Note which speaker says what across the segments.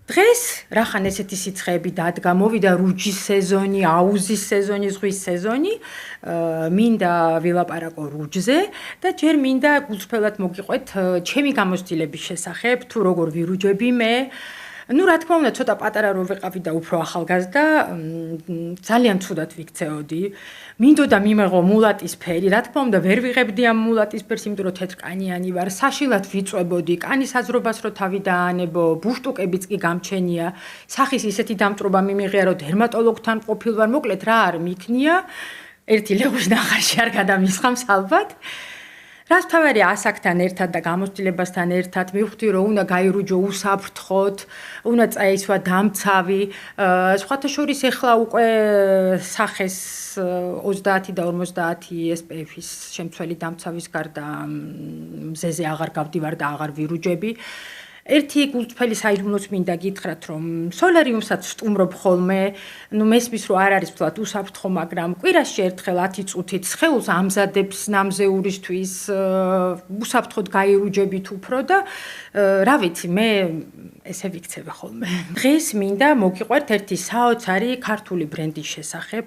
Speaker 1: დღეს რახან ესეთი სიცხეები დადგა, მოვიდა რუჯის სეზონი, აუზის სეზონი, ზღვის სეზონი, მინდა ვილაპარაკო რუჯზე და ჯერ მინდა გულწრფელად მოგიყვეთ ჩემი გამოცდილების შესახებ, თუ როგორ ვირუჯები მე. Ну, რა თქმა უნდა, ცოტა პატარა რო ვიყავი და უფრო ახალგაზრდა, ძალიან ცუდად ვიქცეოდი. მინდოდა მიმეღო მულატისფერი, რა თქმა უნდა, ვერ ვიღებდი ამ მულატისფერს, იმიტომ რომ თეთრკანიანი ვარ, საშილად ვიწვებოდი, კანის აზრობას რო თავი დაანებო, ბუშტუკებიც კი გამჩენია. სახის ისეთი დამწვრობა მიმიღია, რომ დერმატოლოგთან ყოფილ ვარ, მოკლედ რა არ მიქნია. ერთი ლეღვის ნახარში არ გადამისხამს ალბათ. რას თავარია ასაკთან ერთად და გამოცდილებასთან ერთად მივხვდი რომ უნდა გაირუჯო უსაფრთხოდ, უნდა წაისვა დამცავი, სხვათა შორის ეხლა უკვე სახეს 30 და 50 SPF-ის შემცველი დამცავის გარდა მზეზე აღარ გავდივარ და აღარ ვირუჯები. ერთი გულწრფელი საიდუმლოც მინდა გითხრათ, რომ სოლარიუმსაც ვსტუმრობ ხოლმე, ну მესმის რომ არ არის ვთქვათ უსაფრთხო, მაგრამ კვირაში ერთხელ 10 წუთით სხეულს ამზადებს ნამზეურისთვის, უსაფრთხოდ გაირუჯებით უფრო და რა ვიცი, მე ესე ვიქცევი ხოლმე. დღეს მინდა მოგიყვეთ ერთი საოცარი ქართული ბრენდის შესახებ,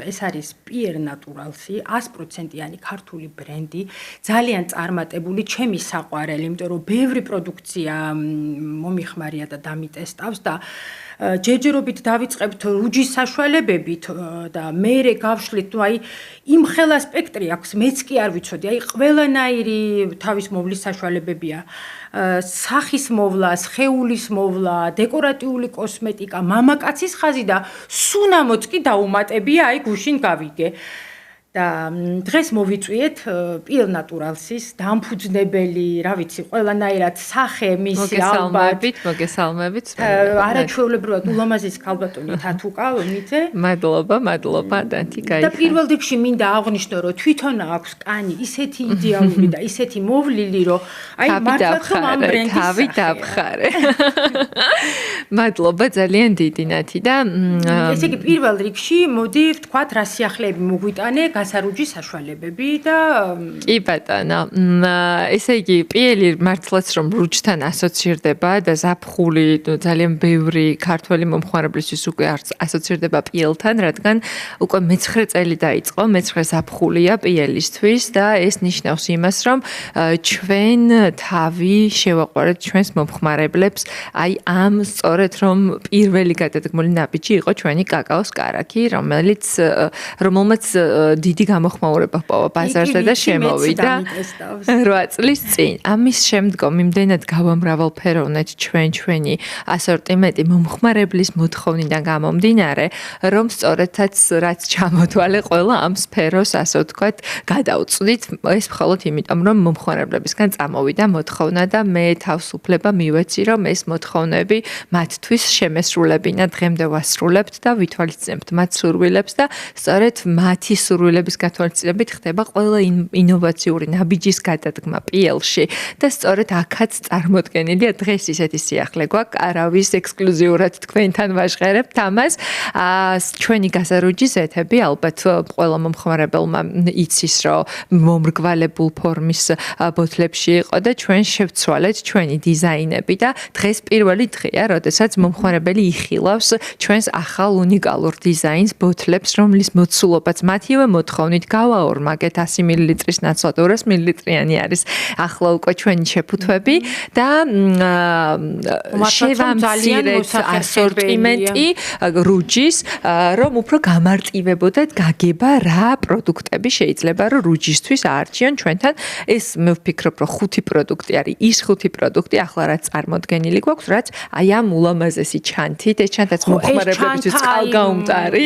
Speaker 1: ეს არის Pier Naturals-ი, 100%-იანი ქართული ბრენდი, ძალიან წარმატებული, ჩემი საყვარელი, იმიტომ რომ ბევრი პროდუქცია მომიხმარია და დამიტესტავს და ჯერჯერობით დავიწყებთ რუჯის საშუალებებით და მეერე გავშლით, ну აი იმ ხელა სპექტრი აქვს, მეც კი არ ვიცოდი, აი ყველანაირი თავის მოვლის საშუალებებია. სახის მოვლა, სხეულის მოვლა, დეკორატიული კოსმეტიკა, მამაკაცის ხაზი და სუნამოც კი დაუმატებია, აი გუშინ გავიგე. და დღეს მოვიწვიეთ Pier Naturals-ის დამფუძნებელი, რა ვიცი, ყველანაირად სახე მისი ალბათ.
Speaker 2: მოგესალმებით.
Speaker 1: არაჩვეულებრივად ულამაზესი ქალბატონი თათუკალონიძე.
Speaker 2: მადლობა, დათი, გაიხარა.
Speaker 1: და პირველ რიგში მინდა აღვნიშნო, რომ თვითონ აქვს კანი ისეთი იდეალური და ისეთი მოვლილი, რომ აი მართლაც ამ ბრენდის
Speaker 2: თავი დავხარე. მადლობა ძალიან დიდი ნათი და
Speaker 1: ესე იგი პირველ რიგში მოდი ვთქვათ რა სიახლეები მოგვიტანე გასარუჯის საშუალებები და
Speaker 2: კი ბატონო, ესე იგი პიელი მართლაც რომ რუჯთან ასოცირდება და ზაფხული ძალიან ბევრი ქართველი მომხმარებლისთვის უკვე ასოცირდება პიელთან, რადგან უკვე მე-9 წელი დაიწყო, მე-9 ზაფხულია პიელისთვის და ეს ნიშნავს იმას, რომ ჩვენ თავი შევაყვარეთ ჩვენს მომხმარებლებს, აი ამ სწორედ რომ პირველი გადადგმული ნაბიჯი იყო ჩვენი კაკაოს კარაქი, რომელმაც დიდი გამოხმაურება ჰპოვა ბაზარზე და შემოვიდა 8 წლის წინ. ამის შემდგომ იმდენად გავამრავალფეროვნეთ ჩვენი ასორტიმენტი მომხმარებლის მოთხოვნიდან გამომდინარე, რომ სწორედაც რაც ჩამოთვალე ყველა ამ სფეროს, ასე ვთქვათ, გადავწვდით. ეს მხოლოდ იმიტომ, რომ მომხმარებლებისგან წამოვიდა მოთხოვნა და მე თავისუფლება მივეცი, რომ ეს მოთხოვნები მათთვის შემესრულებინა. დღემდე ვასრულებთ და ვითვალისწინებთ მათ სურვილებს და სწორედ მათი სურვილების გათვალისწინებით ხდება ყველა ინოვაციური ნაბიჯის გადადგმა პიელში და სწორედ აქაც წარმოდგენილია დღეს ისეთი სიახლე გვაქვს, არავის ექსკლუზიურად თქვენთან ვაჟღერებთ ამას. ჩვენი გასარუჯის ეთები ალბათ ყველა მომხმარებელმა იცის, რომ მომრგვალებულ ფორმის ბოთლებში იყო და ჩვენ შევცვალეთ ჩვენი დიზაინები და დღეს პირველი დღეა, როდესაც მომხმარებელი იხილავს ჩვენს ახალ უნიკალურ დიზაინს ბოთლებს, რომლის მოცულობაც მათივე მოთხოვნით გავაორმაგეთ 100 მლ-ის ნაცვლად 200 მლ-იანი არის ახლა უკვე ჩვენი შეფუთვები და შევამცირეთ ასორტიმენტი რუჯის, რომ უფრო გამარტივებოდეთ გაგება რა პროდუქტები შეიძლება რომ რუჯისთვის აარჩიონ ჩვენთან. ეს მე ვფიქრობ, რომ 5 პროდუქტი არის ის 5 პროდუქტი ახლა რაც წარმოდგენილი გვაქვს, რაც აი ამ ულამაზესი ჩანთით, ეს ჩანთაც მომხმარებლებისთვის წყალგაუმტარი.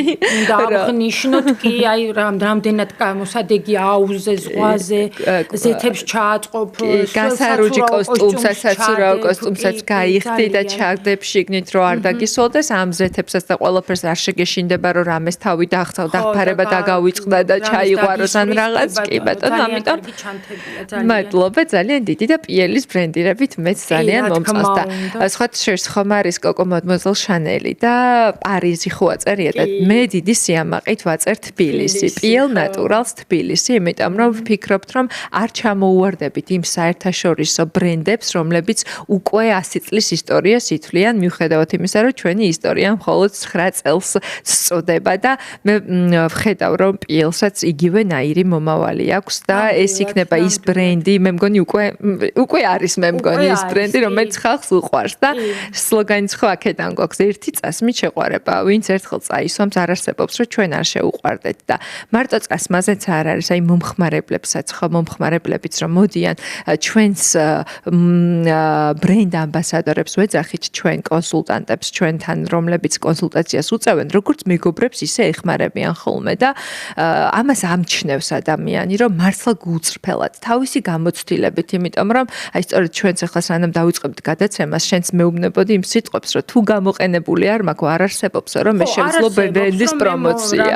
Speaker 1: და აღნიშნოთ კი აი რამდენად მოსადეგი აუზზე, ზღვაზე, ზეთებს ჩააწყობ,
Speaker 2: გასარუჯი კოსტუმსაც, საცურაო კოსტუმსაც გაიხდი და ჩაგდებ შიგნით რომ არ დაგისოლდეს, ამ ზეთებსაც და ყველაფერს არ შეგეშინდება რომ რამეს თავი დაახცავ, დაფარება დაგავიწყდა და ჩაიყვაროს ან რაღაც, კი ბატონო, ამიტომ მადლობა ძალიან დიდი და პიელის ბრენდირებით მეც ძალიან მომწონს და სხვათა შორის ხომ არის კოკო მადმუაზელ შანელი და პარიზი ხო აწერია და მე დიდი სიამაყით ვაწერ თბილისი. რეალ ნატურალს თბილისი, იმიტომ რომ ვფიქრობთ, რომ არ ჩამოუვარდებით იმ საერთაშორისო ბრენდებს, რომლებიც უკვე 100 წლის ისტორიას ითვლიან, მიუხედავად იმისა, რომ ჩვენი ისტორია მხოლოდ 9 წელს სწოდება და მე ვხედავ, რომ PL-საც იგივენაირი მომავალი აქვს და ეს იქნება ის ბრენდი, მე მგონი უკვე არის მე მგონი ის ბრენდი, რომელიც ხალხს უყვარს და სლოგანიც ხო აქედან გვაქვს ერთი წასმით შეყვარება, ვინც ერთხელ წაისვამს არ არსებობს, რომ ჩვენ არ შეუყვარდეთ და მარტო წასმაზეც არ არის, აი მომხმარებლებსაც ხო მომხმარებლებიც რომ მოდიან ჩვენს ბრენდ ამბასადორებს ვეძახით ჩვენ კონსულტანტებს ჩვენთან რომლებიც კონსულტაციას უწევენ როგორც მეგობრებს ისე ეხმარებიან ხოლმე და ამას ამჩნევს ადამიანი რომ მართლა გულწრფელად თავისი გამოცდილებით იმიტომ რომ აი სწორედ ჩვენც ახლა სანამ დავიწყებთ გადაცემას შენც მეუბნებოდი იმ სიტყვებს რომ თუ გამოყენებული არ მაქვს არ არსებობს რომ მე შევძლო ბრენდის პრომოცია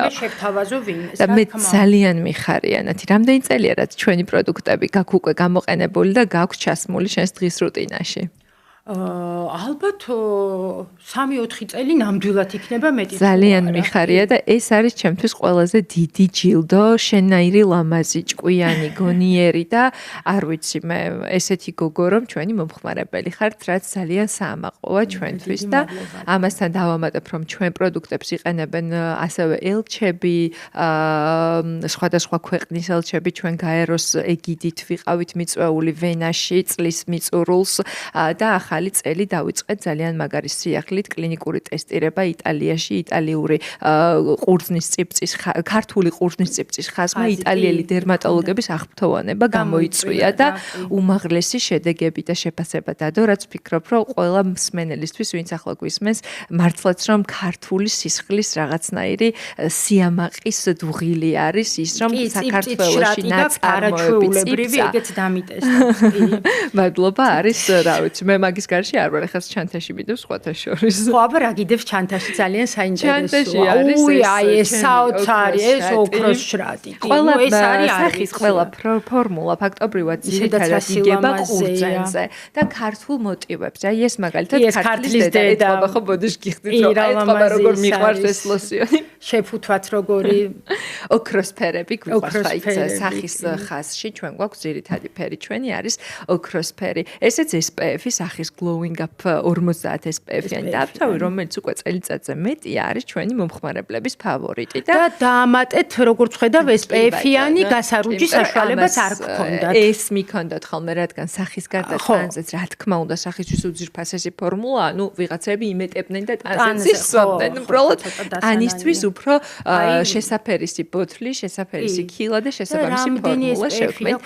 Speaker 2: და მე ძალიან მიხარია ნათი რამდენი წელია რაც ჩვენი პროდუქტები გაქვს უკვე გამოყენებული და გაქვს ჩასმული შენს დღის რუტინაში
Speaker 1: ალბათ 3-4 წელი ნამდვილად იქნება მეტი
Speaker 2: ძალიან მიხარია და ეს არის ჩემთვის ყველაზე დიდი ჯილდო შენაირი ლამაზი ჭკვიანი გონიერი და არ ვიცი მე ესეთი გოგო რომ ჩვენი მომხმარებელი ხართ რაც ძალიან საამაყოა ჩვენთვის და ამასთან დავამატებ რომ ჩვენ პროდუქტებს იყენებენ ასევე ელჩები სხვადასხვა ქვეყნის ელჩები ჩვენ გაეროს ეგიდით ვიყავით მიწვეული ვენაში წლის მიწურულს და ახალი წელი დავიწყეთ ძალიან მაგარი სიახლით კლინიკური ტესტირება იტალიაში იტალიური ყურძნის წიფწის ქართული ყურძნის წიფწის ხაზმა იტალიელი დერმატოლოგების აღფრთოვანება გამოიწვია და უმაღლესი შედეგები და შეფასება დადო რაც ვფიქრობ რომ ყველა მსმენელისთვის ვინც ახლა გვისმენს მართლაც რომ ქართული სისხლის რაღაცნაირი სიამაყის დუღილი არის ის რომ საქართველოში ნაწარმოებრივი
Speaker 1: ეგეც დამიტესტა
Speaker 2: მადლობა არის რა ვიცი მე მაგის გარშე არ ვარ ახლა ჩანთაში მიდევ სხვათა შორის
Speaker 1: ხო აბა რა გიდევს ჩანთაში ძალიან საინტერესოა
Speaker 2: უი
Speaker 1: აი ეს საოცარი ეს ოქროს შრატი
Speaker 2: ყველა ეს არის სახის ყველა ფორმულა ფაქტობრივად ძირითადად იგება ყურძენზე და ქართულ მოტივებს აი ეს მაგალითად ქართლის დედა ეთყობა ხო ბოდიშ გიხდით რომ ეთყობა როგორ მიყვარს ეს ლოსიონი
Speaker 1: შეფუთვათ როგორი
Speaker 2: ოქროსფერები გვიყვარს აი სახის ხაზში ჩვენ გვაქვს ძირითადი ფერი ჩვენი არის ოქროსფერი ესეც SPF-ის სახის glowing up 50 SPF-იანი დაფთავი რომელიც უკვე წელიწადზე მეტია არის ჩვენი მომხმარებლების ფავორიტი და
Speaker 1: დაამატეთ როგორც ხედავ SPF-იანი გასარუჯი საშუალებაც არ გქონდათ
Speaker 2: ეს მიქონდათ ხოლმე რადგან სახის გარდა ტანზეც რა თქმა უნდა სახისთვის უძირფასესი ფორმულაა ნუ ვიღაცები იმეტებდნენ და ტანზეც ისვამდნენ უბრალოდ ანისთვის უფრო შესაფერისი ბოთლი შესაფერისი ქილა და შესაბამისი ფორმულა შევქმნით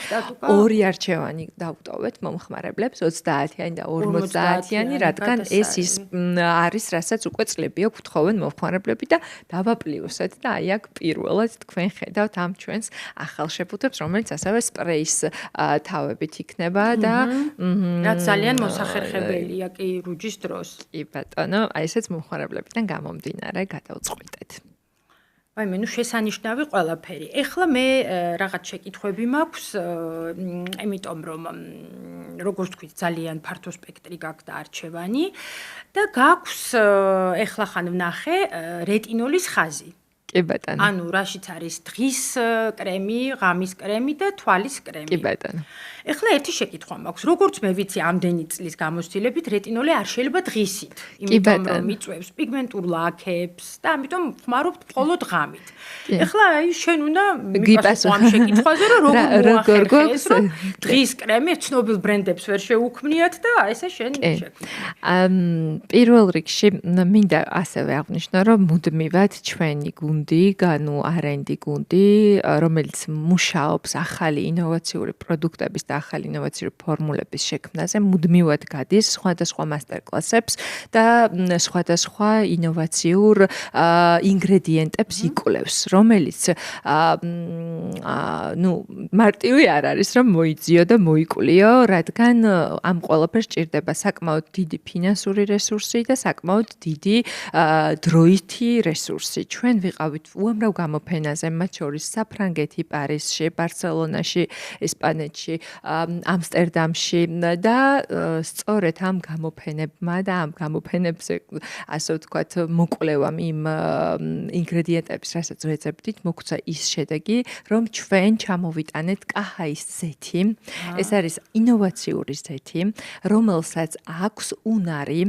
Speaker 2: ორი არჩევანი დავტოვეთ მომხმარებლებს 30-იანი და 50-იანი რადგან ეს ის არის რასაც უკვე წლებია გთხოვენ მომხმარებლები და დავაპლიუსეთ და აი აქ პირველად თქვენ ხედავთ ამ ჩვენს ახალ შეფუთვებს რომელიც ასევე სპრეის თავებით იქნება და
Speaker 1: რაც ძალიან მოსახერხებელია კი რუჯის დროს
Speaker 2: კი ბატონო აი ესეც მომხმარებლებიდან გამომდინარე გადავწყვიტეთ
Speaker 1: აი მე ნუ შესანიშნავი ყველაფერი. ეხლა მე რაღაც შეკითხვები მაქვს, იმიტომ რომ როგორც თქვით ძალიან ფართო სპექტრი გაქვს და არჩევანი და გაქვს ეხლა ხან ვნახე რეტინოლის ხაზი.
Speaker 2: კი ბატონო.
Speaker 1: ანუ რაშიც არის დღის კრემი, ღამის კრემი და თვალის კრემი.
Speaker 2: კი ბატონო.
Speaker 1: ეხლა ერთი შეკითხვა მაქვს. როგორც მე ვიცი, ამდენი წლის გამოცდილებით რეტინოლი არ შეიძლება დღისით,
Speaker 2: კი ბატონო.
Speaker 1: რომ იწვევს პიგმენტურ ლაქებს და ამიტომ ხმარობთ მხოლოდ ღამით. ეხლა აი შენ უნდა მიპასუხო ამ შეკითხვაზე, რომ როგორ გვაქვს დღის კრემი ცნობილ ბრენდებს ვერ შეუქმნიათ და ესე შენ შექმნი.
Speaker 2: პირველ რიგში მინდა ასევე აღვნიშნო, რომ მუდმივად ჩვენი გუნდი, ანუ R&D გუნდი, რომელიც მუშაობს ახალი ინოვაციური პროდუქტების და ახალი ინოვაციური ფორმულების შექმნაზე, მუდმივად გადის სხვადასხვა მასტერკლასებს და სხვადასხვა ინოვაციურ ინგრედიენტებს იკვლევს, რომელიც ნუ მარტივი არ არის, რომ მოიძიო და მოიკლიო, რადგან ამ ყველაფერს ჭირდება საკმაოდ დიდი ფინანსური რესურსი და საკმაოდ დიდი დროითი რესურსი. ჩვენ ვიყავით უამრავ გამოფენაზე, მათ შორის საფრანგეთი, პარიზში, ბარსელონაში, ესპანეთში, ამსტერდამში და სწორედ ამ გამოფენებმა და ამ გამოფენებზე ასე ვთქვათ მოკვლევამ იმ ინგრედიენტების რასაც ვეძებდით მოგვცა ის შედეგი რომ ჩვენ ჩამოვიტანეთ კაჰაის ზეთი ეს არის ინოვაციური ზეთი რომელსაც აქვს უნარი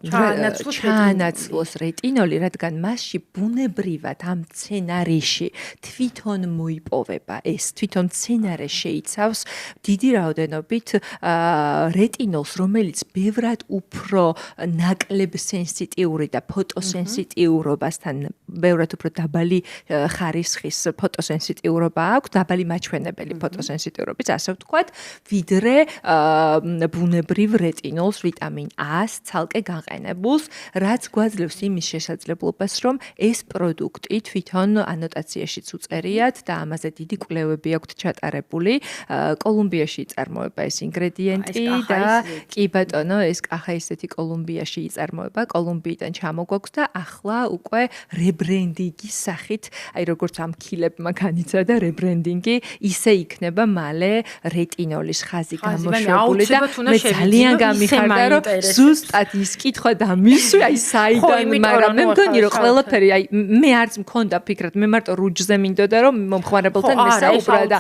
Speaker 2: ჩაანაცვლოს რეტინოლი, რადგან მასში ბუნებრივად ამ მცენარეში თვითონ მოიპოვება ეს თვითონ მცენარე შეიცავს დიდი რაოდენობით რეტინოლს, რომელიც ბევრად უფრო ნაკლებ სენსიტიური და ფოტოსენსიტიურობასთან ბევრად უფრო დაბალი ხარისხის ფოტოსენსიტიურობა აქვს, დაბალი მაჩვენებელი ფოტოსენსიტიურობის, ასე ვთქვათ, ვიდრე ბუნებრივ რეტინოლს ვიტამინ A-ს ცალკე გაყენებულს, რაც გვაძლევს იმის შესაძლებლობას, რომ ეს პროდუქტი თვითონ ანოტაციაშიც უწერიათ და ამაზე დიდი კვლევები აქვთ ჩატარებული. კოლუმბიაში იწარმოება ეს ინგრედიენტი და კი ბატონო, ეს კაჰაისეთი კოლუმბიაში იწარმოება, კოლუმბიიდან ჩამოგვაქვს და ახლა უკვე რებრენდინგის სახით, აი როგორც ამ ქილებმა განიცადა რებრენდინგი, ისე იქნება მალე რეტინოლის ხაზი გამოშვებული და მე ძალიან გამიხარდა რომ ზუსტად ის კითხვა და მისვე აი საიდან მაგრამ მე მგონი რომ ყველაფერი აი მე არც მქონდა ფიქრად მე მარტო რუჯზე მინდოდა რომ მომხმარებელთან მესაუბრა და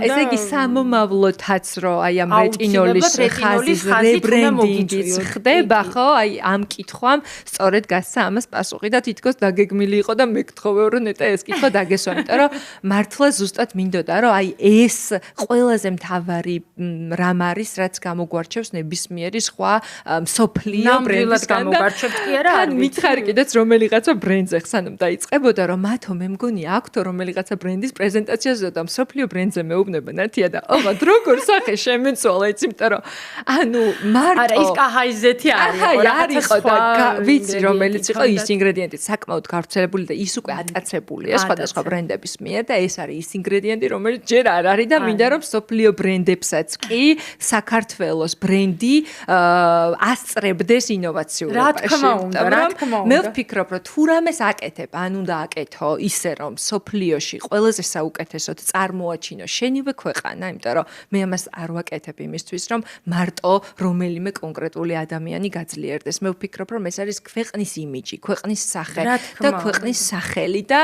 Speaker 2: ესე იგი სამომავლოთაც რომ აი ამ რეტინოლის ხაზის რებრენდინგიც ხდება ხო აი ამ კითხვამ სწორედ გასცა ამას პასუხი და თითქოს დაგეგმილი იყო და მე გთხოვე რომ ნეტა ეს კითხვა დაგესვა იმიტომ რომ მართლა ზუსტად მინდოდა რომ აი ეს ყველაზე მთავარი რამ არის რაც გამოგვარჩევს ნებისმიერი სხვა მსოფლიო ბრენდისგან გამოგვარჩევთ კი არა არ მითხარი კიდეც რომელიღაცა ბრენდზე ხსანამ დაიწყებოდა რომ მათო მე მგონი აქვთო რომელიღაცა ბრენდის პრეზენტაციაზე და მსოფლიო ბრენდზე მეუბნება ნათია და ალბათ როგორ სახე შემეცვალა იცი იმიტომ რომ ანუ მარტო
Speaker 1: არა ის კაჰაიზეთი
Speaker 2: არის და ვიცი რომელიც იყო ის ინგრედიენტი საკმაოდ გავრცელებული და ის უკვე ატაცებულია სხვადასხვა ბრენდების მიერ და ეს არის ის ინგრედიენტი რომელიც ჯერ არ არის და მინდა რომ მსოფლიო ბრენდებსაც კი საქართველოს ბრენდი ასწრებდეს ინოვაციურობაში. მე ვფიქრობ, რომ თუ რამეს აკეთებ, ან უნდა აკეთო ისე, რომ სოფლიოში ყველაზე საუკეთესოდ წარმოაჩინო შენივე ქვეყანა, იმიტომ რომ მე ამას არ ვაკეთებ იმისთვის, რომ მარტო რომელიმე კონკრეტული ადამიანი გაძლიერდეს. მე ვფიქრობ, რომ ეს არის ქვეყნის იმიჯი, ქვეყნის სახე და ქვეყნის სახელი და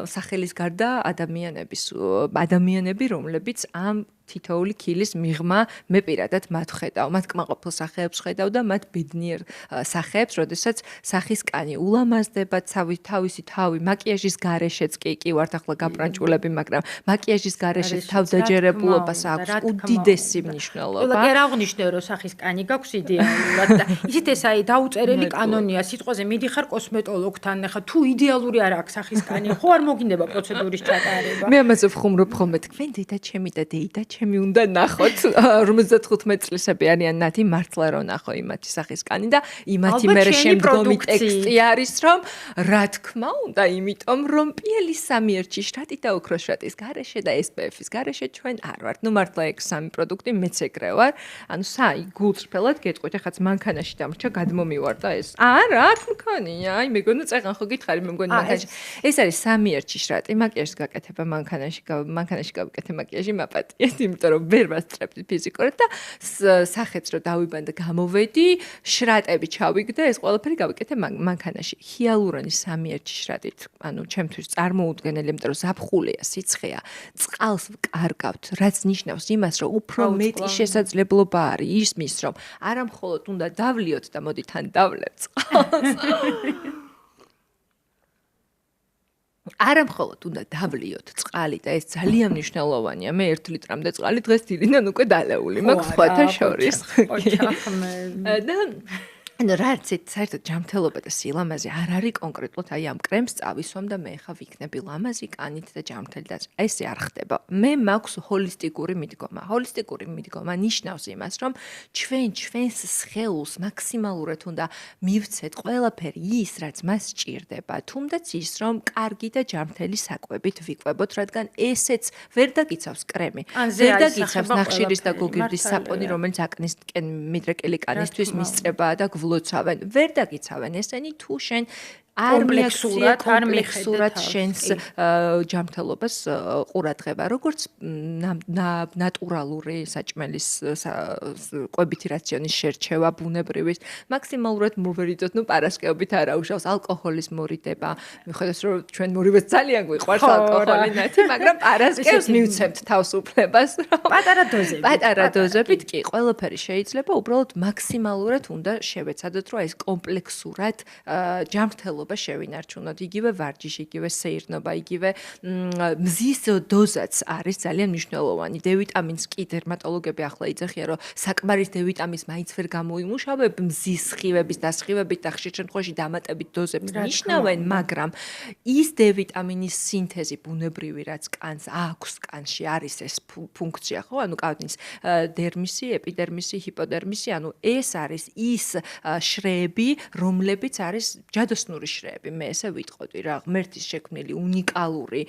Speaker 2: სახელის გარდა ადამიანები, რომლებიც ამ თითოეული ქილის მიღმა მე პირადად მათ ხედავ, მათ კმაყოფილ სახეებს ხედავ და მათ ბედნიერ სახეებს, როდესაც სახის კანი ულამაზდება, თავისი თავი, მაკიაჟის გარეშეც კი ვართ ახლა გაპრანჭულები, მაგრამ მაკიაჟის გარეშეც თავდაჯერებულობას აქვს უდიდესი მნიშვნელობა.
Speaker 1: ყველა კი არ აღნიშნე რომ სახის კანი გაქვს იდეალურად და ისეთ ეს აი დაუწერელი კანონია სიტყვაზე მიდიხარ კოსმეტოლოგთან, ახლა თუ იდეალური არ აქვს სახის კანი, ხო არ მოგინდება პროცედურის ჩატარება.
Speaker 2: მე ამაზე ვხუმრობ ხოლმე თქვენ დედა ჩემი და დეიდა ჩემი უნდა ნახოთ 55 წლისები არიან ნათი მართლა რომ ნახო იმათი სახის კანი და იმათი მერე შემდგომი ტექსტი არის რომ რა თქმა უნდა იმიტომ რომ პიელის სამიერთში შრატი და ოქროს შრატის გარეშე და SPF-ის გარეშე ჩვენ არ ვართ ნუ მართლა ეგ სამი პროდუქტი მეც ეგრე ვარ ანუ საი გულწრფელად გეტყვით ახაც მანქანაში დამრჩა გადმომივარ და ეს არა აქ მქონია აი მეგონა წეღან ხო გითხარი მე მგონი მანქანაში ეს არის სამიერთში შრატი მაკიაჟის გაკეთება მანქანაში გავიკეთე მაკიაჟი მაპატიეთ იმიტომ რომ ვერ ვასწრებდი ფიზიკურად და სახეც რომ დავიბან და გამოვედი შრატები ჩავიგდე ეს ყველაფერი გავიკეთე მანქანაში ჰიალურონის სამიერთში შრატით ანუ ჩემთვის წარმოუდგენელი იმიტომ რომ ზაფხულია სიცხეა წყალს ვკარგავთ რაც ნიშნავს იმას რომ უფრო მეტი შესაძლებლობა არის ისმის რომ არა მხოლოდ უნდა დავლიოთ და მოდი თან დავლევ წყალს არა მხოლოდ უნდა დავლიოთ წყალი და ეს ძალიან მნიშვნელოვანია. მე 1 ლიტრამდე წყალი დღეს დილიდან უკვე დალეული მაქვს სხვათა შორის. და ანუ რაც საერთოდ ჯანმრთელობა და სილამაზე არ არის კონკრეტულად აი ამ კრემს წავისვამ და მე ხა ვიქნები ლამაზი კანით და ჯანმრთელი და ესე არ ხდება. მე მაქვს ჰოლისტიკური მიდგომა. ჰოლისტიკური მიდგომა ნიშნავს იმას, რომ ჩვენს სხეულს მაქსიმალურად უნდა მივცეთ ყველაფერი ის, რაც მას სჭირდება. თუნდაც ის, რომ კარგი და ჯანმრთელი საკვებით ვიკვებოთ, რადგან ესეც ვერ დაგიცავს კრემი. ვერ დაგიცავს ნახშირის და გოგირდის საპონი, რომელიც აკნისკენ მიდრეკილი კანისთვის მისწრებაა და ვლოცავენ ვერ დაგიცავენ ესენი თუ შენ კომპლექსურად შენს ჯანმრთელობას ყურადღება, როგორც ნატურალური საჭმელის კვებითი რაციონის შერჩევა ბუნებრივის, მაქსიმალურად მოვერიდოთ, პარასკევობით არ აუშავს ალკოჰოლის მორიდება. მიუხედავად რომ ჩვენ მორივეს ძალიან გვიყვარს ალკოჰოლი ნათი, მაგრამ პარასკევს მივცემთ თავისუფლებას, პატარა დოზებით კი, ყველაფერი შეიძლება, უბრალოდ მაქსიმალურად უნდა შევეცადოთ, რომ ეს კომპლექსურად ჯანმრთელობა შევინარჩუნოთ. იგივე ვარჯიში, იგივე სეირნობა, იგივე მზის დოზაც არის ძალიან მნიშვნელოვანი. დ-ვიტამინს კი დერმატოლოგები ახლა იძახიან, რომ საკმარის დ-ვიტამინს მაინც ვერ გამოიმუშავებ მზის სხივების დასხივებით და ხშირ შემთხვევაში დამატებით დოზებს ნიშნავენ, მაგრამ ის დ-ვიტამინის სინთეზი ბუნებრივი, რაც კანს აქვს, კანში არის ეს ფუნქცია, ხო? ანუ კანის დერმისი, ეპიდერმისი, ჰიპოდერმისი, ანუ ეს არის ის შრეები, რომლებიც არის ჯადოსნური შრეები. მე ესე ვიტყოდი რა, ღმერთის შექმნილი უნიკალური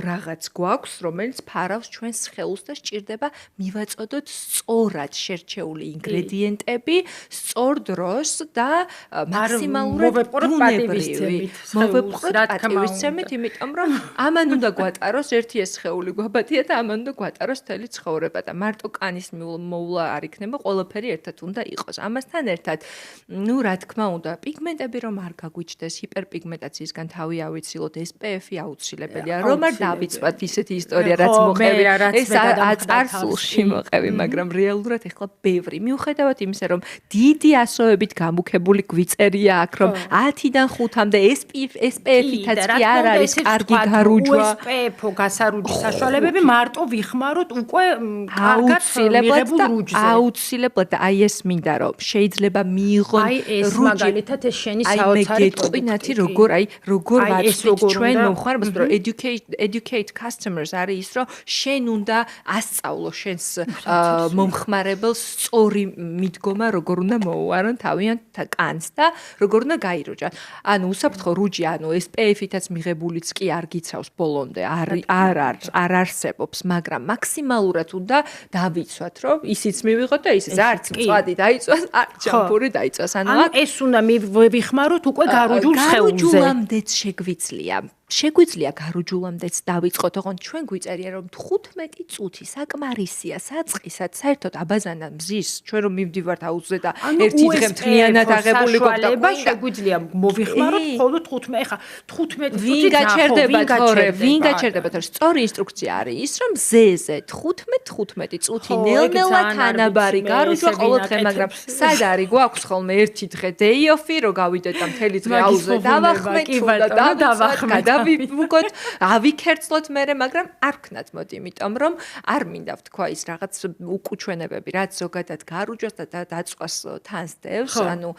Speaker 2: რაღაც გვაქვს, რომელიც ფარავს ჩვენს სხეულს და სჭირდება მივაწოდოთ სწორად შერჩეული ინგრედიენტები, სწორ დროს და მაქსიმალურად ბუნებრივი. მოვეპყროთ პატივისცემით, იმიტომ რომ ამან უნდა გვატაროს ერთი ეს სხეული გვაბადია და ამან უნდა გვატაროს მთელი ცხოვრება და მარტო კანის მოვლა არ იქნება, ყველაფერი ერთად უნდა იყოს. ამასთან ერთად, რა თქმა უნდა, პიგმენტები რომ არ გაგვიჩნდეს, ჰიპერპიგმენტაციისგან თავი ავიცილოთ, SPF-ი აუცილებელია. რომ არ დავიცვათ ისეთი ისტორია, რაც მოყევი, ეს აწარსულში მოყევი, მაგრამ რეალურად ეხლა ბევრი. მიუხედავად იმისა, რომ დიდი ასოებით გამუქებული გვიწერია აქ, რომ 10-დან 5-მდე SPF-ითაც კი არ არის კარგი გარუჯვა.
Speaker 1: SPF-ო გასარუჯის საშუალებები მარტო ვიხმაროთ უკვე კარგად მიღებულ რუჯზე.
Speaker 2: აუცილებლად და აი ეს მინდა რომ შეიძლება მიიღონ
Speaker 1: რუჯი. მაგალითად ეს შენი საოცარი
Speaker 2: პროდუქტი, როგორ ვაცდით ჩვენ მომხმარებელს, რომ educate customers არის ის, რომ შენ უნდა ასწავლო შენს მომხმარებელს სწორი მიდგომა, როგორ უნდა მოუარონ თავიანთ კანს და როგორ უნდა გაიროჯან. ანუ უსაფრთხო რუჯი, ანუ SPF-ითაც მიღებულიც კი არ გიცავს ბოლომდე, არ არსებობს, მაგრამ მაქსიმალურად უნდა დავიცვათ, რომ ისიც მივიღოთ და ისიც არც მწვადი დაიწვას, არც შამპური დაიწვას. ანუ
Speaker 1: ეს უნდა ვიხმაროთ უკვე გარუჯულ სხეულზე.
Speaker 2: გარუჯულამდეც შეგვიძლია გარუჯულამდეც დავიწყოთ, ოღონდ ჩვენ გვიწერია რომ 15 წუთი საკმარისია საწყისად, საერთოდ აბაზანა მზის, ჩვენ რომ მივდივართ აუზზე და ერთი დღე მთლიანად აღებული გვაქვს და
Speaker 1: შეგვიძლია მოვიხმაროთ მხოლოდ 15, ეხა 15 წუთი
Speaker 2: ვინ გაჩერდება, თორე სწორი ინსტრუქცია არის ის, რომ ზეზე 15 წუთი ნელ-ნელა თანაბარი გარუჯვა ყოველ დღე, მაგრამ სად არის გვაქვს ხოლმე ერთი დღე day off-ი, რომ გავიდეთ და მთელი დღე აუზზე დავახმეთ და ვიგოთ, ავიქერცლოთ მერე, მაგრამ არ ვქნათ მოდი, იმიტომ რომ არ მინდა ვთქვა ის რაღაც უკუჩვენებები, რაც ზოგადად გარუჯვას და დაწვას თანსდევს, ანუ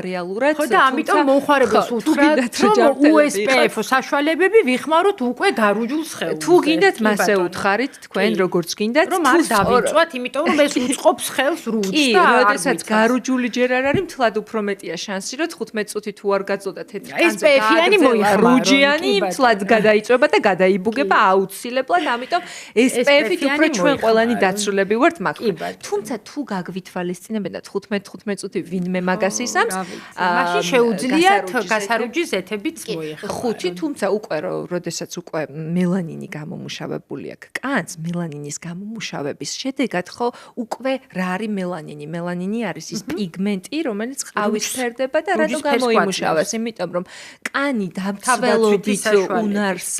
Speaker 2: რეალურად.
Speaker 1: ხო და ამიტომ მომხმარებელს უთხრათ, რომ USPF საშუალებები ვიხმაროთ უკვე გარუჯულ სხეულზე.
Speaker 2: თუ გინდათ მასე უთხარით თქვენ, როგორც გინდათ,
Speaker 1: რომ არ დავიწვათ, იმიტომ რომ ეს უწყობს ხელს რუჯს და
Speaker 2: როდესაც გარუჯული ჯერ არ არის, მთლად უფრო მეტია შანსი, რომ 15 წუთი თუ არ გაძლო და თეთრი კანზე
Speaker 1: SPF-იანი მოიხმარო.
Speaker 2: მთლად გადაიწვება და გადაიბუგება აუცილებლად, ამიტომ SPF-ით უფრო ჩვენ ყველანი დაცულები ვართ მაგ. თუმცა თუ გაგვითვალისწინებენ და 15 წუთი ვინმე მაგას ისამს,
Speaker 1: მაშინ შეუძლიათ გასარუჯის ზეთებიც მოიხმაროთ.
Speaker 2: 5, თუმცა უკვე როდესაც უკვე მელანინი გამომუშავებული აქვს კანს, მელანინის გამომუშავების შედეგად ხო უკვე რა არის მელანინი? მელანინი არის ის პიგმენტი, რომელიც ყავისფერდება და რატო გამოიმუშავებს? იმიტომ რომ კანი დამცველობით უნარს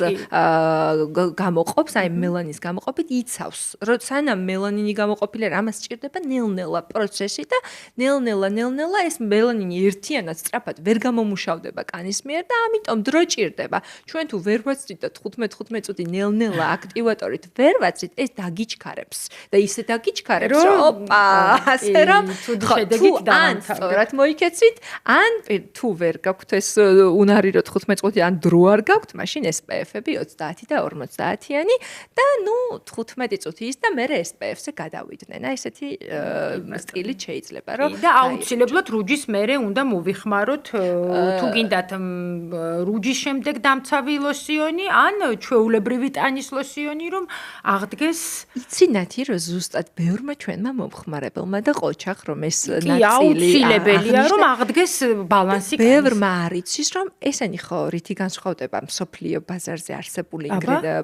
Speaker 2: გამოყოფს, აი მელანის გამოყოფით იცავს. სანამ მელანინი გამოყოფილი არ ამას სჭირდება ნელ-ნელა პროცესი და ნელ-ნელა ეს მელანინი ერთიანად სწრაფად ვერ გამომუშავდება კანის მიერ და ამიტომ დრო ჭირდება. ჩვენ თუ ვერ ვაცდით და 15 წუთი ნელ-ნელა აქტივატორით ვერ ვაცდით, ეს დაგიჩქარებს და ისე დაგიჩქარებს, რომ ოპა, ასე რომ შედეგით დამთავრდეთ. სწორად მოიქეცით, ან თუ ვერ გაქვთ ეს უნარი, რომ 15 წუთი ან დრო რო არ გაქვთ, მაშინ SPF-ები 30 და 50-იანი და 15 წუთი ის და მე SPF-ზე გადავიდნენ. აი ესეთი სტილით შეიძლება, რომ
Speaker 1: და აუცილებლად რუჯის მერე უნდა მოვიხმაროთ თუ გინდათ რუჯის შემდეგ დამცავი ლოსიონი ან ჩვეულებრივი ტანის ლოსიონი, რომ აღდგეს
Speaker 2: იცი ნათი, რომ ზუსტად ბევრმა ჩვენმა მომხმარებელმა და ყოჩახ რომ ეს
Speaker 1: ნაწილი აუცილებელია, რომ აღდგეს ბალანსი.
Speaker 2: ბევრმა არ იცის, რომ ესენი ხო რითი განსხვავდება მსოფლიო ბაზარზე არსებული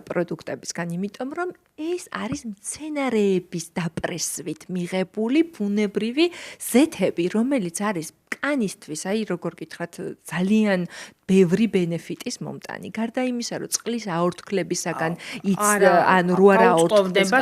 Speaker 2: პროდუქტებისგან, იმიტომ რომ ეს არის მცენარეების დაპრესვით მიღებული ბუნებრივი ზეთები, რომელიც არის კანისთვის, აი როგორ გითხრათ, ძალიან ბევრი ბენეფიტის მომტანი. გარდა იმისა, რომ წყლის აორთქლებისაგან ანუ რო არა აორთქლდება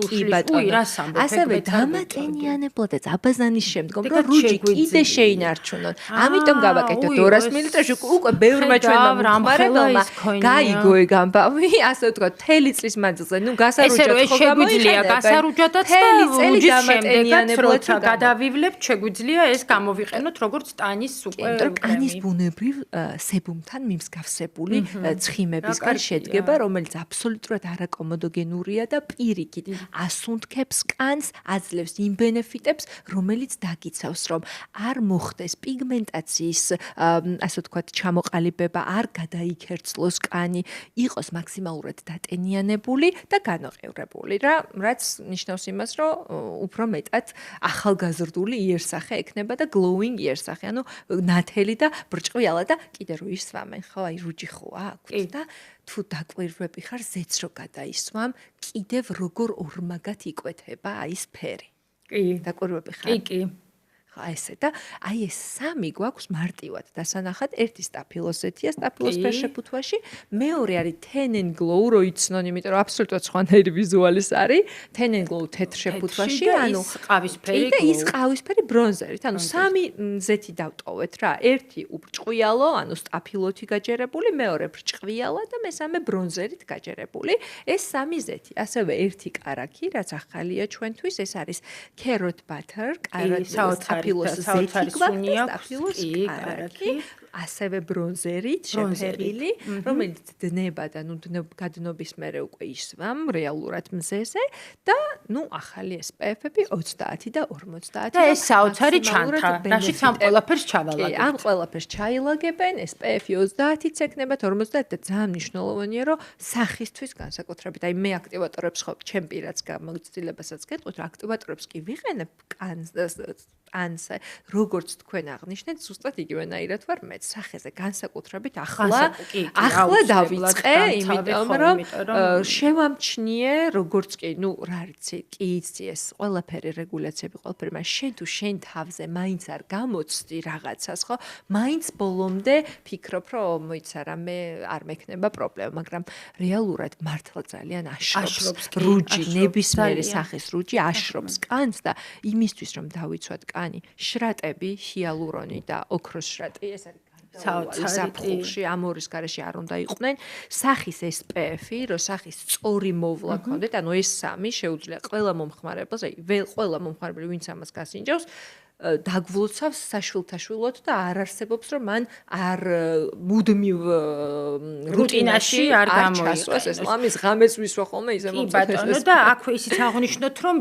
Speaker 2: კი ბატონო. ასევე დამატენიანებლად და აბაზანის შემდგომ რომ რუჯი კიდე შეინარჩუნონ. ამიტომ გავაკეთოთ 200 მლ-ში უკვე ბევრმა ჩვენმა მომხმარებელმა გაიგო ეგ ამბავი, ასე ვთქვათ, თელი წლის მანძილზე, გასარუჯად ხო
Speaker 1: გამოიჩენია, გასარუჯადაც და რუჯის შემდეგაც როცა გადავივლებთ, შეგვიძლია ეს გამოვიყენოთ როგორც ტანის უკვე
Speaker 2: კანის ბუნებრივ სებუმთან მიმსგავსებული ცხიმებისგან შედგება, რომელიც აბსოლუტურად არაკომოდოგენურია და პირიქით ასუნთქებს კანს, აძლევს იმ ბენეფიტებს, რომელიც დაგიცავს, რომ არ მოხდეს პიგმენტაციის, ასე ვთქვათ, ჩამოყალიბება, არ გადაიქერცლოს კანი, იყოს მაქსიმალურად დატენიანებული და განოყევრებული, რაც ნიშნავს იმას, რომ უფრო მეტად ახალგაზრდული იერსახე ექნება და glowing იერსახე, ანუ ნათელი და ბრჭყვიალა და კიდე რო ისვამენ, ხო, აი რუჯი ხო აქვს და თუ დაკვირვები ხარ, ზეც რო გადაისვამ, კიდევ როგორ ორმაგად იკვეთება აი ეს ფერი.
Speaker 1: კი,
Speaker 2: დაკვირვები ხარ?
Speaker 1: კი.
Speaker 2: აი ესე და აი ეს სამი გვაქვს მარტივად დასანახად, ერთი სტაფილოსეთია, სტაფილოს ფერშეფუთვაში, მეორე არის Ten and Glow, რო იცნონ, იმიტომ რომ აბსოლუტურად სხვანაირი ვიზუალის არის, Ten and Glow თეთრ შეფუთვაში, ანუ
Speaker 1: ყავისფერი
Speaker 2: და ის ყავისფერი ბრონზერით, ანუ სამი ზეთი დავტოვეთ რა, ერთი უბრჭყვიალო, ანუ სტაფილოთი გაჯერებული, მეორე ბრჭყვიალა და მესამე ბრონზერით გაჯერებული, ეს სამი ზეთი, ასევე ერთი კარაქი, რაც ახალია ჩვენთვის, ეს არის Carrot Butter, სტაფილოს ზეთი გვაქვს, კარაქი, ასევე ბრონზერით შეფერილი, რომელიც დნება და გადნობის მერე უკვე ისვამ რეალურად მზეზე და ახალი SPF-ები 30 და 50
Speaker 1: და ეს საოცარი ჩანთა, რაშიც ამ ყველაფერს ჩავალაგებთ.
Speaker 2: ამ ყველაფერს ჩაილაგებენ, SPF-ი 30-იც ექნებათ, 50 და ძალიან მნიშვნელოვანია, რომ სახისთვის განსაკუთრებით, აი მე აქტივატორებს ხო ჩემ პირაც გამოცდილებასაც გეტყვით, აქტივატორებს კი ვიყენებ ანსა, როგორც თქვენ აღნიშნეთ, ზუსტად იგივენაირად ვარ მეც სახეზე განსაკუთრებით ახლა დავიწყე, იმიტომ რომ შევამჩნიე, როგორც კი, რა ვიცი, კი იცი ეს ყველაფერი რეგულაციები, ყველაფერი, მაგრამ შენ თუ შენ თავზე მაინც არ გამოცდი რაღაცას, ხო? მაინც ბოლომდე ფიქრობ, რომ მოიცა რა, მე არ მექნება პრობლემა, მაგრამ რეალურად მართლა ძალიან აშრობს რუჯი, ნებისმიერი სახის რუჯი აშრობს კანს და იმისთვის რომ დავიცვათ კანი, შრატები, ჰიალურონი და ოქროს შრატი, ეს არის საფხულში ამ ორის გარეშე არ უნდა იყვნენ, სახის SPF-ი, რომ სახის სწორი მოვლა ქონდეთ, ანუ ეს სამი შეუძლია ყველა მომხმარებელს, აი ყველა მომხმარებელი, ვინც ამას გასინჯავს, დაგვლოცავს საშვილთაშვილოდ და არ არსებობს, რომ მან არ მუდმივ რუტინაში არ გამოიწვევს ეს ლამის ღამეს ვისვა ხოლმე ისე
Speaker 1: მოწესრიგებს. კი ბატონო და აქვე ისიც აღნიშნოთ, რომ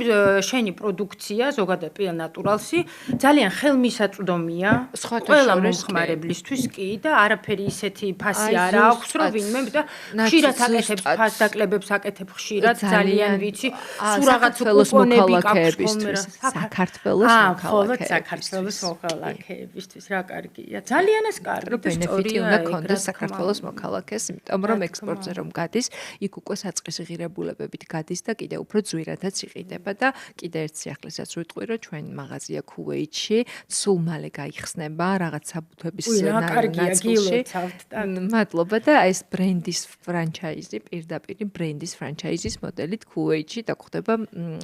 Speaker 1: შენი პროდუქცია, ზოგადად პია ნატურალსი, ძალიან ხელმისაწვდომია ყველა მომხმარებლისთვის კი და არაფერი ისეთი ფასი არ აქვს, რომ ვინმე და ხშირად აკეთებს ფასდაკლებებს აკეთებ ხშირად, ძალიან ვიცი, სულ რაღაც კუპონები გაქვს
Speaker 2: საქართველოს მოქალაქეებს.
Speaker 1: საქართველოს მოქალაქეებისთვის რა კარგია. ძალიან ეს კარგი
Speaker 2: ბენეფიტი უნდა ქონდეს საქართველოს მოქალაქეს, იმიტომ რომ ექსპორტზე რომ გადის, იქ უკვე საწყისი ღირებულებებით გადის და კიდე უფრო ძვირადაც იყიდება და კიდე ერთ სიახლესაც ვიტყვი, რომ ჩვენ მაღაზია Kuwait-ში სულ მალე გაიხსნება რაღაც საბუთების ნაწილში. მადლობა და ეს ბრენდის ფრანჩაიზი, პირდაპირ ბრენდის ფრანჩაიზის მოდელით Kuwait-ში და გვხდება,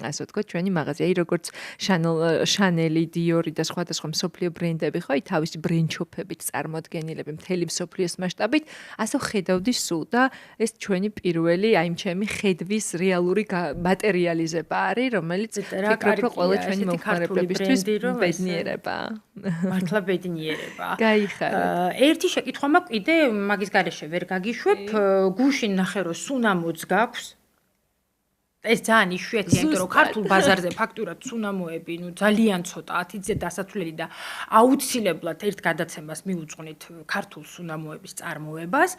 Speaker 2: ასე ვთქვათ, ჩვენი მაღაზია, როგორც Chanel-ი, მედიორი და სხვადასხვა მსოფლიო ბრენდები ხო, თავისი ბრენჩოფებით წარმოადგენილები მთელი მსოფლიოს მასშტაბით, ასე ხედავდი სულ და ეს ჩვენი პირველი, აი ჩემი ხედვის რეალური მატერიალიზება არის, რომელიც ფიქრობ, რომ ყველა ჩვენი მომხმარებლებისთვის ბედნიერება.
Speaker 1: მართლა ბედნიერება.
Speaker 2: გაიხარეთ.
Speaker 1: ერთი შეკითხვა მაქვს კიდე მაგის გარეშე ვერ გაგიშვებ, გუშინ ნახე რომ სუნამოც გაქვს. ეს ძალიან იშვიათია, იმიტომ რომ ქართულ ბაზარზე ფაქტურად სუნამოები, ძალიან ცოტა 10-ზე დასაცვლელი და აუცილებლად ერთ გადაცემას მიუძღვნით ქართულ სუნამოების წარმოებას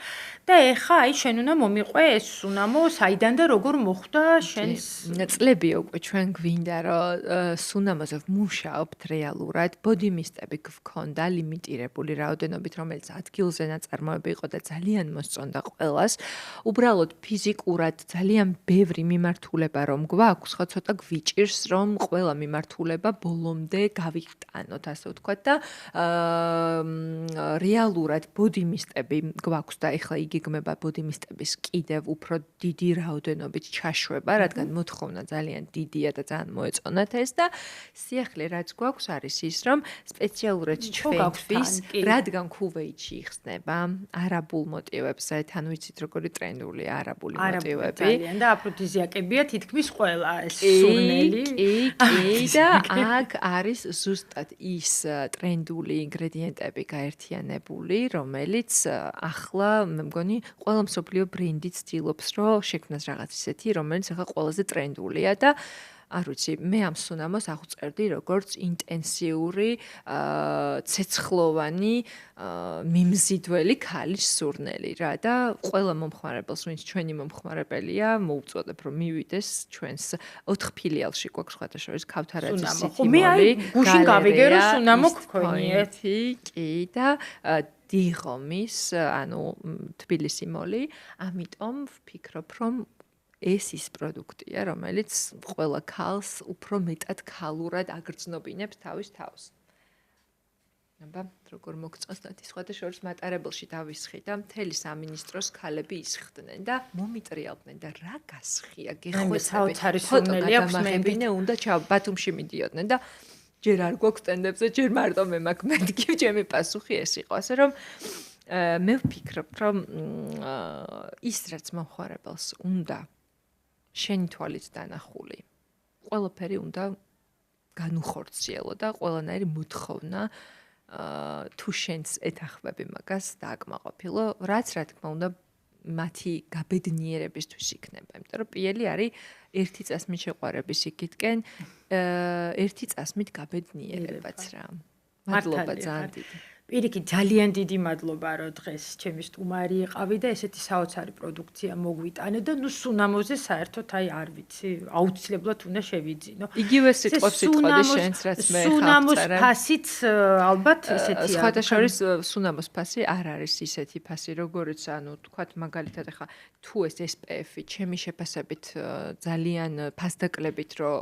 Speaker 1: და ეხა აი შენ უნდა მომიყვე ეს სუნამო, საიდან და როგორ მოხვდა შენს
Speaker 2: წლებია უკვე ჩვენ გვინდა რომ სუნამოზე ვმუშაობთ რეალურად, ბოდიმისტები გვქონდა ლიმიტირებული რაოდენობით, რომელიც ადგილზე ნაწარმოები იყო და ძალიან მოსწონდა ყველას. უბრალოდ ფიზიკურად ძალიან ბევრი მიმართულება რომ გვაქვს, ხო ცოტა გვიჭირს რომ ყველა მიმართულება ბოლომდე გავიტანოთ, ასე ვთქვათ და რეალურად ბოდიმისტები გვაქვს და ეხლა იგეგმება ბოდიმისტების კიდევ უფრო დიდი რაოდენობით ჩაშვება, რადგან მოთხოვნა ძალიან დიდია და ძალიან მოეწონათ ეს და სიახლე რაც გვაქვს არის ის რომ სპეციალურად ჩვენთვის, რადგან ქუვეითში იხსნება არაბულ მოტივებზე, თან ვიცით როგორი ტრენდული არაბული მოტივები
Speaker 1: ძალიან და აფროდიზიაკებია თითქმის ყველა ეს სურნელი.
Speaker 2: კი და აქ არის ზუსტად ის ტრენდული ინგრედიენტები გაერთიანებული, რომელიც ახლა მე მგონი ყველა მსოფლიო ბრენდი ცდილობს რომ შექმნას რაღაც ისეთი, რომელიც ახლა ყველაზე ტრენდულია და არ ვიცი, მე ამ სუნამოს აღვწერდი როგორც ინტენსიური, ცეცხლოვანი, მიმზიდველი ქალის სურნელი რა და ყველა მომხმარებელს, ვინც ჩვენი მომხმარებელია, მოუწოდებ რომ მივიდეს ჩვენს 4 ფილიალში გვაქვს სხვადასხვა ქავთარაძის სიტიმოლი.
Speaker 1: მე აი გუშინ გავიგე რომ სუნამო გქონიეთ.
Speaker 2: კი და დიღომის, ანუ თბილისი მოლი, ამიტომ ვფიქრობ რომ ეს ის პროდუქტია, რომელიც ყველა ქალს უფრო მეტად ქალურად აგრძნობინებს თავის თავს. აბა, როგორ მოგწონთ ის სხვადასხვა მატარებელში დავისხი და მთელი სამინისტროს ქალები ისხდნენ და მომიტრიალდნენ და რა გასხია, გეხვეწები. ფოტო გადამაღებინე უნდა ბათუმში მიდიოდნენ და ჯერ არ გვაქვს სტენდებზე, ჯერ მარტო მე მაქვს მეთქი, ჩემი პასუხი ეს იყო, ასე რომ მე ვფიქრობ, რომ ის რაც მომხმარებელს უნდა შენი თვალით დანახული. ყველაფერი უნდა განუხორციელო და ყველანაირი მოთხოვნა თუ შენს ეთანხმები მაგას დააკმაყოფილო, რაც რა თქმა უნდა მათი გაბედნიერებისთვის იქნება. იმიტომ რომ პიელი არის ერთი წასმით შეყვარების იქითკენ, ერთი წასმით გაბედნიერებაც რა. მადლობა ძალიან დიდი.
Speaker 1: პირიქით ძალიან დიდი მადლობა რომ დღეს ჩემი სტუმარი იყავი და ესეთი საოცარი პროდუქცია მოგვიტანე და ნუ სუნამოზე საერთოდ აი არ ვიცი, აუცილებლად უნდა შევიძინო.
Speaker 2: იგივე სიტყვებს სიტყვადი შენს რაც მე ხარ.
Speaker 1: სუნამოს ფასიც ალბათ ესეთია.
Speaker 2: სხვადასხვა სუნამოს ფასი არ არის ისეთი ფასი, როგორიც ანუ თქვათ მაგალითად ახლა თუ ეს SPF-ი ჩემი შეფასებით ძალიან ფასდაკლებით რომ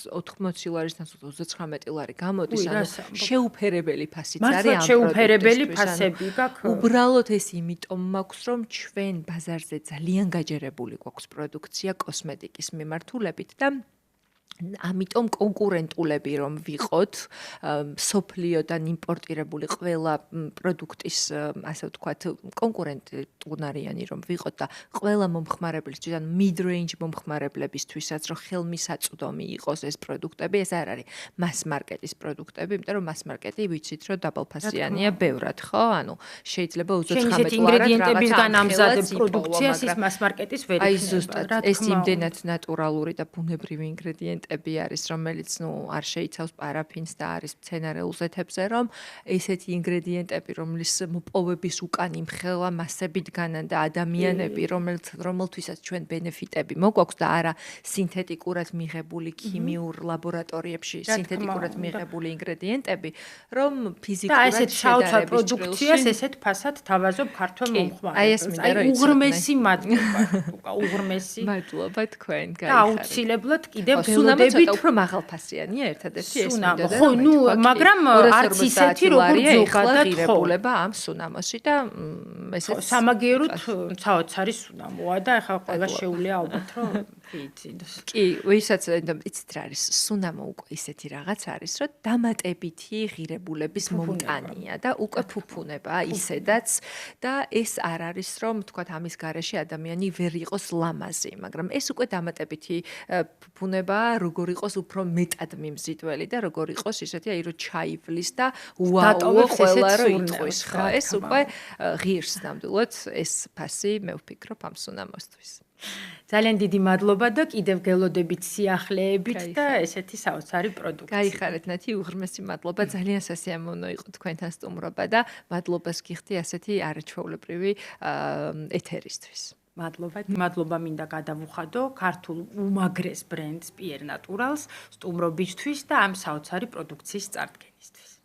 Speaker 2: 80 ლარისთან 39 ლარი გამოდის, ანუ შეუფერებელი ფასიც არის ამ
Speaker 1: ფერებელი ფასები გაქვს.
Speaker 2: უბრალოდ ეს იმიტომ მაქვს, რომ ჩვენ ბაზარზე ძალიან გაჯერებული გვაქვს პროდუქცია კოსმეტიკის მიმართულებით და ამიტომ კონკურენტულები რომ ვიყოთ, სოფლიოდან იმპორტირებული ყველა პროდუქტის, ასე ვთქვათ, კონკურენტუნარიანი რომ ვიყოთ და ყველა მომხმარებლისთვის, ან mid-range მომხმარებლებისთვისაც რომ ხელმისაწვდომი იყოს ეს პროდუქტები, ეს არ არის mass market-ის პროდუქტები, იმიტომ რომ mass market-ი ვიცით რომ დაბალფასიანია ბევრად, ხო? ანუ შეიძლება 39
Speaker 1: ინგრედიენტებისგან ამზადებ პროდუქციას ის mass market-ის ვერ
Speaker 2: იქნება. აი ზუსტად ეს იმდენად ნატურალური და ბუნებრივი ინგრედიენტები არის, რომელიც არ შეიცავს პარაფინს და არის მცენარეულ ზეთებზე, რომ ესეთი ინგრედიენტები, რომლის მოპოვების უკან იმხელა მასებით განან და ადამიანები, რომელთვისაც ჩვენ ბენეფიტები მოგვაქვს და არა სინთეტიკურად მიღებული ქიმიურ ლაბორატორიებში სინთეტიკურად მიღებული ინგრედიენტები, რომ ფიზიკურად
Speaker 1: და ესეთ საოცარ პროდუქციას ესეთ ფასად თავაზობ ქართველ მომხმარებელს. აი უღრმესი მადლობა, უღრმესი.
Speaker 2: მადლობა თქვენ,
Speaker 1: გაიხარეთ. და აუცილებლად კიდევ მივხვდებით
Speaker 2: უფრო მაღალფასიანია ერთადერთი ეს
Speaker 1: სუნამო. ხო, ნუ მაგრამ არც ისეთი როგორ ზოგადად
Speaker 2: ღირებულება ამ სუნამოში და ესეც
Speaker 1: სამაგიეროდ ცალაც არის სუნამოა და ახლა ყველა შეუძლია ალბათ რომ იცინოს.
Speaker 2: კი, ვისაც იცით რა არის სუნამო უკვე ისეთი რაღაც არის, რომ დამატებითი ღირებულების მომტანია და უკვე ფუფუნება ისედაც და ეს არ არის რომ თქვათ ამის გარეშე ადამიანი ვერ იყოს ლამაზი, მაგრამ ეს უკვე დამატებითი ფუფუნება როგორ იყოს უფრო მეტად მიმზიდველი და როგორ იყოს ისეთი აი რომ ჩაივლის და ვაუ ყველა რომ იტყვის ხო ეს უკვე ღირს ნამდვილად ეს ფასი მე ვფიქრობ ამ სუნამოსთვის.
Speaker 1: ძალიან დიდი მადლობა და კიდევ გელოდებით სიახლეებით და ესეთი საოცარი პროდუქცია.
Speaker 2: გაიხარეთ ნათი, უღრმესი მადლობა, ძალიან სასიამოვნო იყო თქვენთან სტუმრობა და მადლობას გიხდი ასეთი არაჩვეულებრივი ეთერისთვის.
Speaker 1: მადლობა მინდა გადავუხადო ქართულ უმაგრეს ბრენდს Pier Naturals სტუმრობისთვის და ამ საოცარი პროდუქციის წარდგენისთვის.